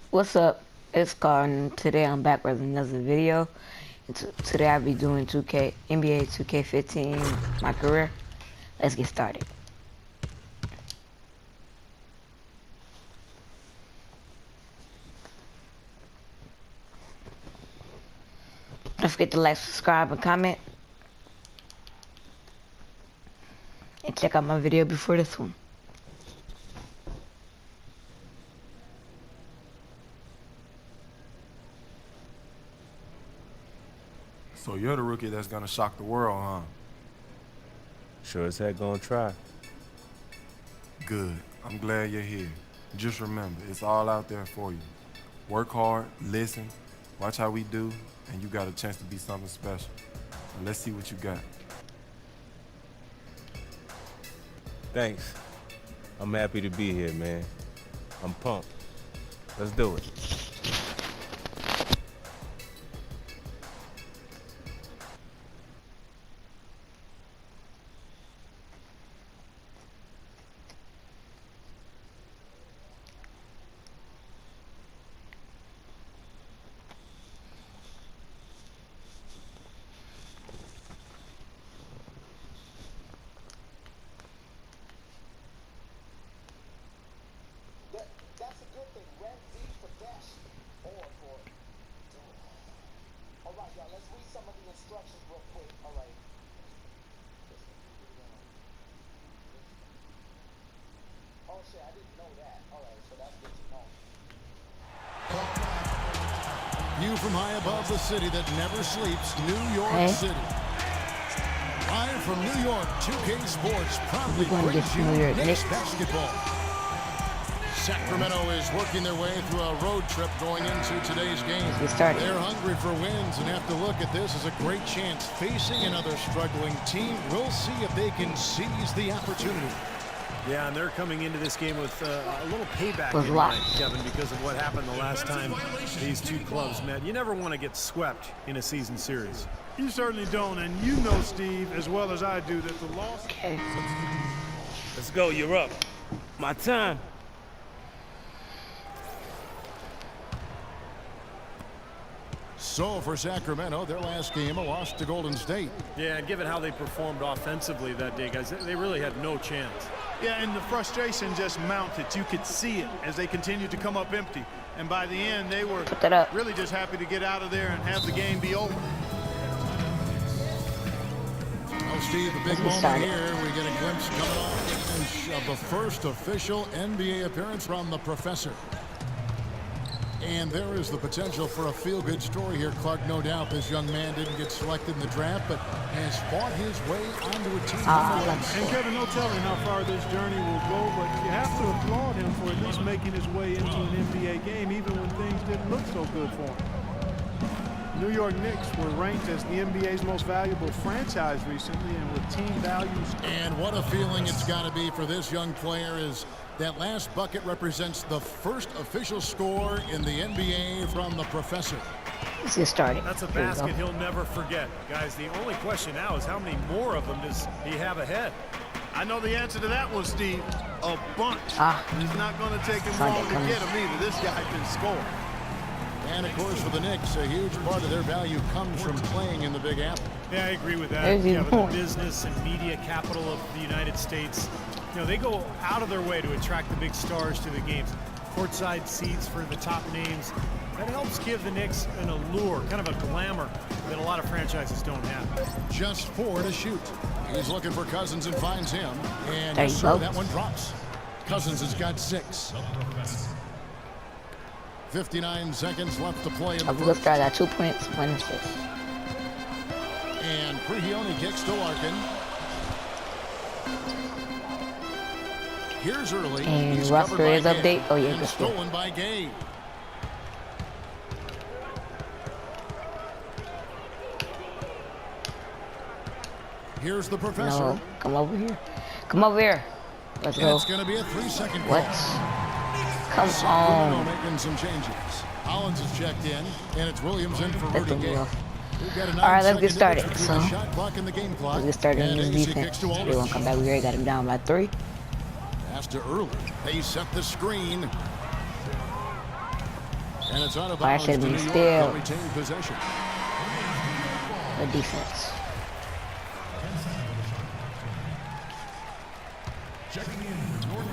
What's up? It's Carl, and today I'm back with another video. Today I'll be doing 2K NBA 2K15, my career. Let's get started. Don't forget to like, subscribe, and comment. And check out my video before this one. So you're the rookie that's gonna shock the world, huh? Sure as heck gonna try. Good. I'm glad you're here. Just remember, it's all out there for you. Work hard, listen, watch how we do, and you got a chance to be something special. So let's see what you got. Thanks. I'm happy to be here, man. I'm pumped. Let's do it. That's a good thing. Red Z for dash or for. All right, y'all. Let's read some of the instructions real quick. All right. Oh shit, I didn't know that. All right, so that's good to know. View from high above the city that never sleeps, New York City. Live from New York, 2K Sports proudly brings you Knicks basketball. Sacramento is working their way through a road trip going into today's game. They're hungry for wins and have to look at this as a great chance. Facing another struggling team, we'll see if they can seize the opportunity. Yeah, and they're coming into this game with a little payback in mind, Kevin, because of what happened the last time these two clubs met. You never want to get swept in a season series. You certainly don't, and you know, Steve, as well as I do, that the loss... Okay. Let's go, you're up. My time. So for Sacramento, their last game, a loss to Golden State. Yeah, and given how they performed offensively that day, guys, they really had no chance. Yeah, and the frustration just mounted. You could see it as they continued to come up empty. And by the end, they were really just happy to get out of there and have the game be over. Well, Steve, the big moment here, we get a glimpse coming off of the first official NBA appearance from the professor. And there is the potential for a feel-good story here, Clark. No doubt this young man didn't get selected in the draft, but has fought his way onto a team. And Kevin, no telling how far this journey will go, but you have to applaud him for at least making his way into an NBA game, even when things didn't look so good for him. New York Knicks were ranked as the NBA's most valuable franchise recently, and with team values. And what a feeling it's got to be for this young player is that last bucket represents the first official score in the NBA from the professor. Let's get started. That's a basket he'll never forget. Guys, the only question now is how many more of them does he have ahead? I know the answer to that one, Steve. A bunch. It's not going to take him long to get him either. This guy can score. And, of course, for the Knicks, a huge part of their value comes from playing in the Big Apple. Yeah, I agree with that. Yeah, but the business and media capital of the United States, you know, they go out of their way to attract the big stars to the games. Courtside seats for the top names. That helps give the Knicks an allure, kind of a glamour that a lot of franchises don't have. Just 4 to shoot. He's looking for Cousins and finds him. And there you go. That one drops. Cousins has got 6. 59 seconds left to play in the first. Start at 2 points, 1 assist. And Pregame kicks to Larkin. Here's early. And roster is update. Oh yeah, good. Stolen by Gabe. Here's the professor. No, come over here. Come over here. Let's go. It's going to be a 3-second What? Come on. Making some changes. Hollins is checked in, and it's Williams in for Rudy Gay. All right, let's get started. So, let's get started in this defense. We won't come back. We already got him down by 3. Pass to early. They set the screen. And it's out of I bounds should to be New York. still. They'll retain possession. The defense. Checking in for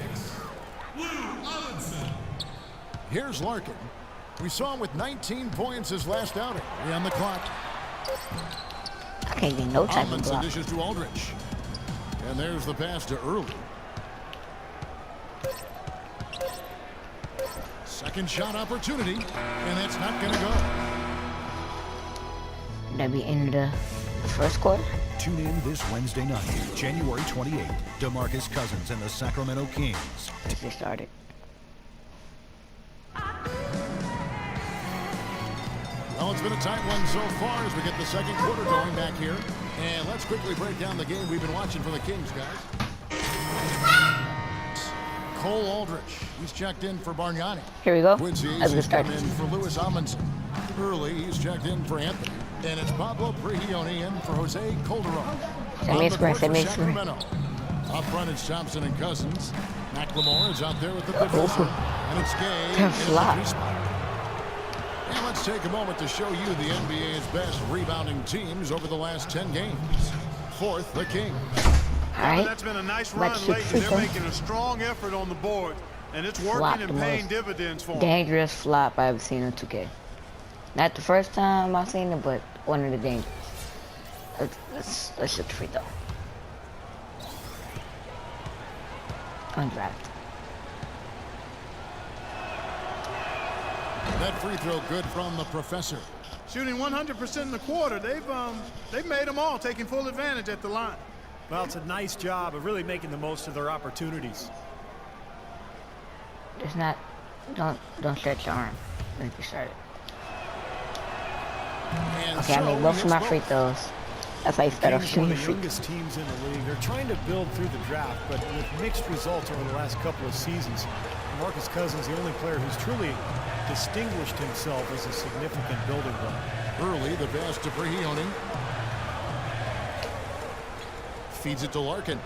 New Here's Larkin. We saw him with 19 points his last outing. On the clock. I can't get no type of Almonson block. dishes to Aldrich. And there's the pass to Early. Second shot opportunity, and it's not going to go. That'd be end of the first quarter. Tune in this Wednesday night, January 28th. DeMarcus Cousins and the Sacramento Kings. Let's get started. Well, it's been a tight one so far as we get the second quarter going back here. And let's quickly break down the game we've been watching for the Kings, guys. Cole Aldrich. He's checked in for Bargnani. Here we go. Quincy Let's get has come started. in for Lewis Amundsen. Early, he's checked in for Anthony. And it's Pablo Prigioni in for Jose Calderon. Send me a screen, send me a screen. Up front, it's Thompson and Cousins. McLemore is out there with the defensive. And it's Gay in Tough the lot. three spot. And let's take a moment to show you the NBA's best rebounding teams over the last 10 games. Fourth, the Kings. All right. That's been a nice Back run to lately. free They're throw. making a strong effort on the board, and it's Flop working the and paying most dividends for them. Dangerous flop I've seen on 2K. Not the first time I've seen it, but one of the dangerous. Let's shoot the free throw. Undrafted. That free throw good from the professor. Shooting 100% in the quarter. They've made them all, taking full advantage at the line. Well, it's a nice job of really making the most of their opportunities. There's not. Don't stretch your arm. Let's get started. And Okay, I so made both of my it's free both. throws. That's how you start off Kings, one shooting of the free youngest teams in the league. They're trying to build through the draft, but with mixed results over the last couple of seasons. Marcus Cousins, the only player who's truly distinguished himself as a significant building block. Early, the pass to Prigioni. Feeds it to Larkin.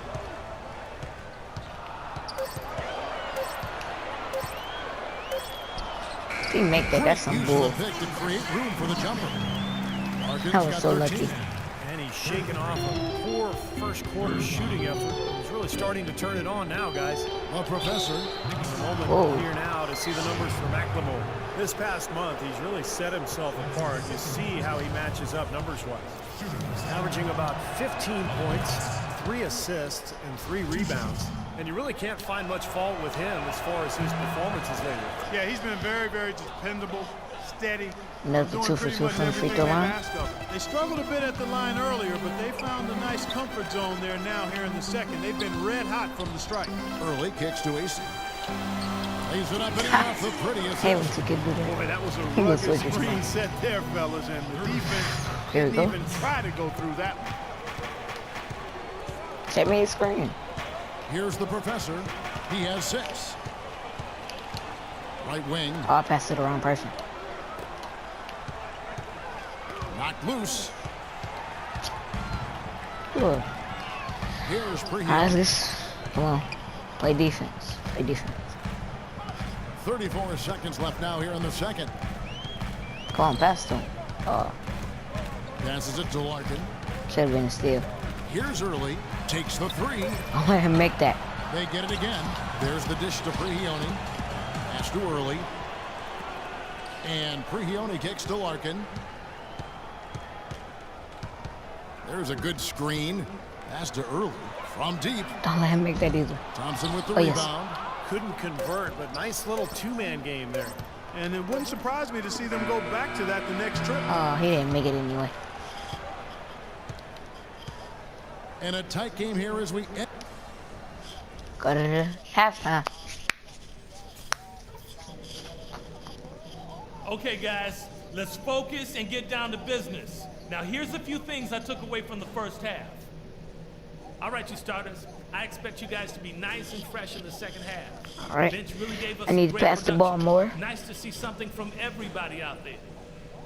He make that. That's some Using bull. the pick to create room for the jumper. Larkin's I was got so 13. lucky. And he's shaking off a poor first quarter shooting effort. He's really starting to turn it on now, guys. The professor. A moment Whoa. here now to see the numbers for McLemore. This past month, he's really set himself apart. You see how he matches up numbers-wise. He's averaging about 15 points, 3 assists, and 3 rebounds. And you really can't find much fault with him as far as his performances lately. Yeah, he's been very, very dependable, steady. Another doing 2 for pretty 2 much from the free everything throw they've line. asked of him. They struggled a bit at the line earlier, but they found a nice comfort zone there now here in the second. They've been red hot from the strike. Early kicks to AC. Lays it up and in off the prettiest. Hey, once you could do that. Boy, that was a He was rugged switching screen spots. set there, fellas, and the defense Here we didn't go. even try to go through that one. Set me a screen. Here's the professor. He has 6. Right wing. Oh, I passed to the wrong person. Knocked loose. Cool. Here's How's Prigioni. this? Come on. Play defense. Play defense. 34 seconds left now here in the second. Come on, pass to him. Oh, Passes it to Larkin. should have been a steal. Here's Early. Takes the 3. I'll let him make that. They get it again. There's the dish to Prigioni. Pass to Early. And Prigioni kicks to Larkin. There's a good screen. Pass to Early. From deep. Don't let him make that either. Thompson with the Oh, yes. rebound. Couldn't convert, but nice little two-man game there. And it wouldn't surprise me to see them go back to that the next trip. Oh, he didn't make it anyway. And a tight game here as we end. Go to the halftime. Okay, guys, let's focus and get down to business. Now, here's a few things I took away from the first half. All right, you starters, I expect you guys to be nice and fresh in the second half. All right. Bench really gave us I need to great pass the ball production. more. Nice to see something from everybody out there.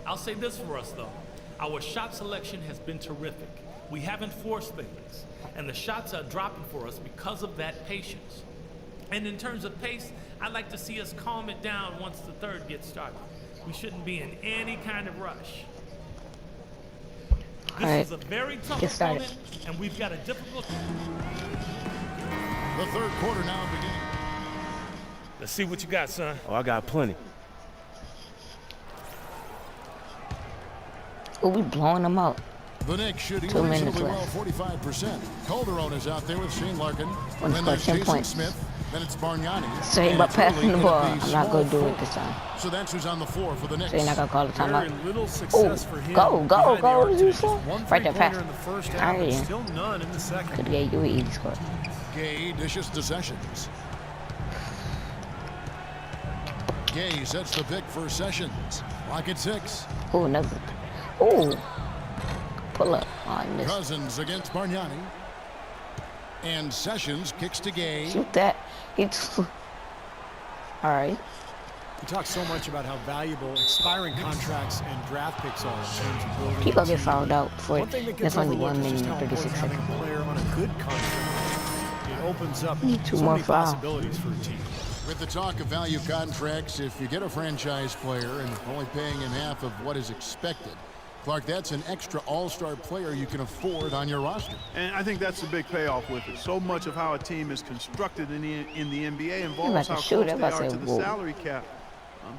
I'll say this for us, though. Our shot selection has been terrific. We haven't forced things, and the shots are dropping for us because of that patience. And in terms of pace, I'd like to see us calm it down once the third gets started. We shouldn't be in any kind of rush. This is a very tough opponent, and we've got a difficult... The third quarter now beginning. Let's see what you got, son. Oh, I got plenty. Oh, we blowing them out. The Knicks shooting 2 minutes reasonably well, left. 45%. Calderon is out there with Shane Larkin. One Then score, there's 10 Jason points. Smith. Then it's Bargnani. So ain't And about it's early, passing the it'll ball. be I'm not small gonna do it forward. this time. So that's who's on the floor for the Knicks. So you're not gonna call the Very timeout. little success for him. Go, go, behind the go. arc What did you today. say? Just one Right there, three-pointer pass. in the first half, Alright, and yeah. still none in the second. Could get you an easy score. Gay dishes to Sessions. Gay sets the pick for Sessions. Lock at 6. Oh, another. Oh. Pull up. Oh, I missed. Cousins against Bargnani. And Sessions kicks to Gay. Shoot that. It's. Alright. We talk so much about how valuable expiring contracts and draft picks are in terms of building. People a get team. fouled out for One it. thing that That's gets only overlooked 1 is just minute how and 36 important seconds. having a player on a good contract. It opens up Need 2 so more many fouls. possibilities for a team. With the talk of value contracts, if you get a franchise player and only paying him half of what is expected, Clark, that's an extra all-star player you can afford on your roster. And I think that's the big payoff with it. So much of how a team is constructed in the NBA about involves to how shoot. close I'm they about to are say, to the whoa. salary cap.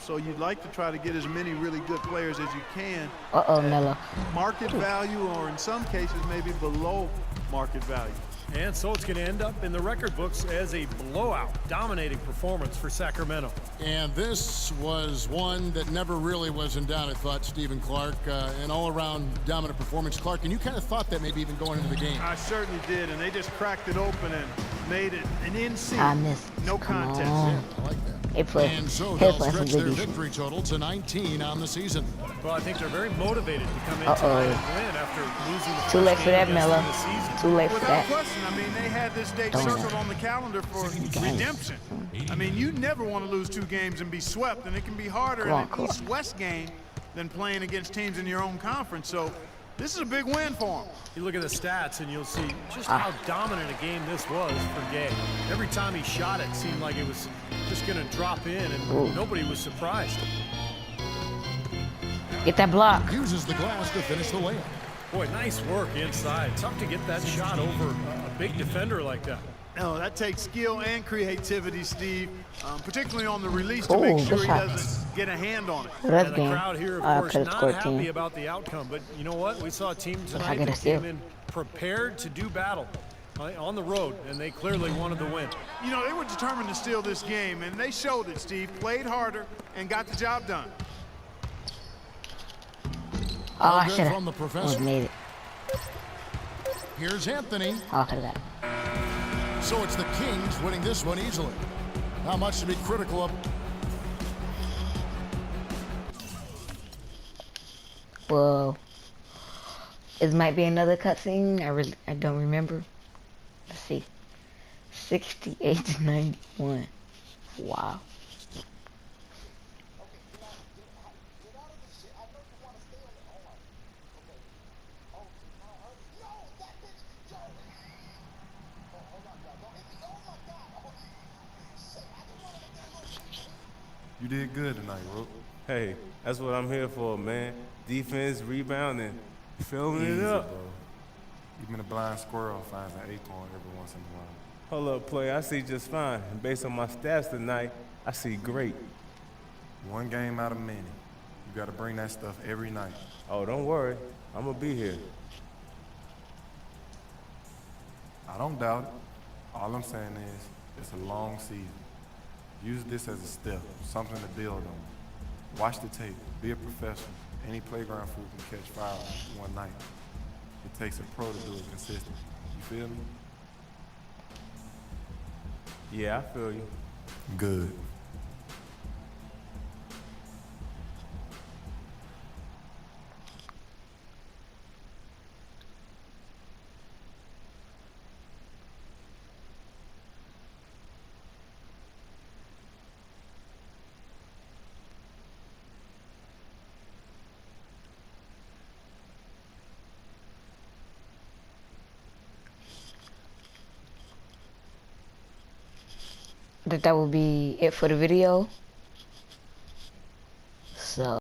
So you'd like to try to get as many really good players as you can. Uh-oh, at Melo. Market value, or in some cases maybe below market value. And so it's going to end up in the record books as a blowout, dominating performance for Sacramento. And this was one that never really was in doubt, I thought, Stephen Clark. An all-around dominant performance. Clark, and you kind of thought that maybe even going into the game. I certainly did, and they just cracked it open and made it an in-season. I missed. No Come contest. on. I like that. They play. And so They they'll play some stretch their good defense. victory total to 19 on the season. Well, I think they're very motivated to come in tonight and win after losing the Too first late for game that, against Melo. them this season. Too late for Without that. question, I mean, they had this date Don't circled on the calendar for redemption. I mean, you never want to lose 2 games and be swept, and it can be harder Come on, in come an on. East-West game than playing against teams in your own conference. So this is a big win for them. You look at the stats and you'll see just how dominant a game this was for Gay. Every time he shot it seemed like it was just going to drop in, and nobody was surprised. Get that block. Uses the glass to finish the layup. Boy, nice work inside. Tough to get that shot over a big defender like that. No, that takes skill and creativity, Steve, particularly on the release to Oh, make good sure he shot. doesn't get a hand on it. That's And the game. crowd here, of I course, could have not scored happy 10. about the outcome. But you know what? We saw a team I tonight get a that steal. came in prepared to do battle on the road, and they clearly wanted to win. You know, they were determined to steal this game, and they showed it, Steve. Played harder and got the job done. Oh, I Good should from the have professor. made it. Here's Anthony. Oh, I could have got it. So it's the Kings winning this one easily. Not much to be critical of. Whoa. It might be another cutscene. I don't remember. Let's see. 68 to 91. Wow. You did good tonight, Rook. Hey, that's what I'm here for, man. Defense, rebounding, filling Easy, it up. bro. Even a blind squirrel finds an acorn every once in a while. Hold up, play. I see just fine. And based on my stats tonight, I see great. 1 game out of many. You got to bring that stuff every night. Oh, don't worry. I'm gonna be here. I don't doubt it. All I'm saying is it's a long season. Use this as a step, something to build on. Watch the tape. Be a professional. Any playground fool can catch fire one night. It takes a pro to do it consistently. You feel me? Yeah, I feel you. Good. think that will be it for the video. So